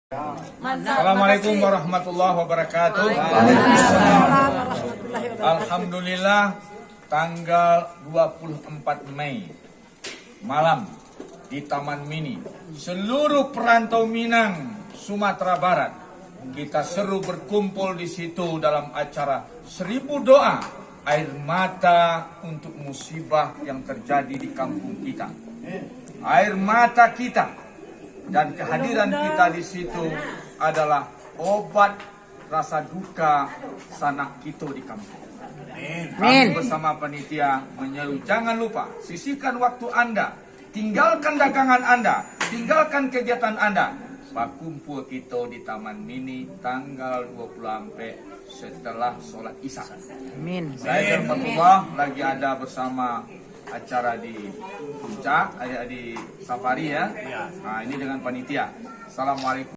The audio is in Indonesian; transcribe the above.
Assalamualaikum warahmatullahi wabarakatuh. Alhamdulillah, tanggal 24 Mei malam di Taman Mini, seluruh perantau Minang, Sumatera Barat, kita seru berkumpul di situ dalam acara 1000 doa air mata untuk musibah yang terjadi di kampung kita. Air mata kita dan kehadiran kita di situ adalah obat rasa duka sanak kita di kampung. Kami bersama panitia menyeru, jangan lupa sisihkan waktu Anda, tinggalkan dagangan Anda, tinggalkan kegiatan Anda. Berkumpul kita di Taman Mini tanggal 20 sampai setelah sholat Isya. Amin. Saya dan Fatullah lagi ada bersama acara di Puncak, di Safari ya. Nah, ini dengan panitia. Assalamualaikum.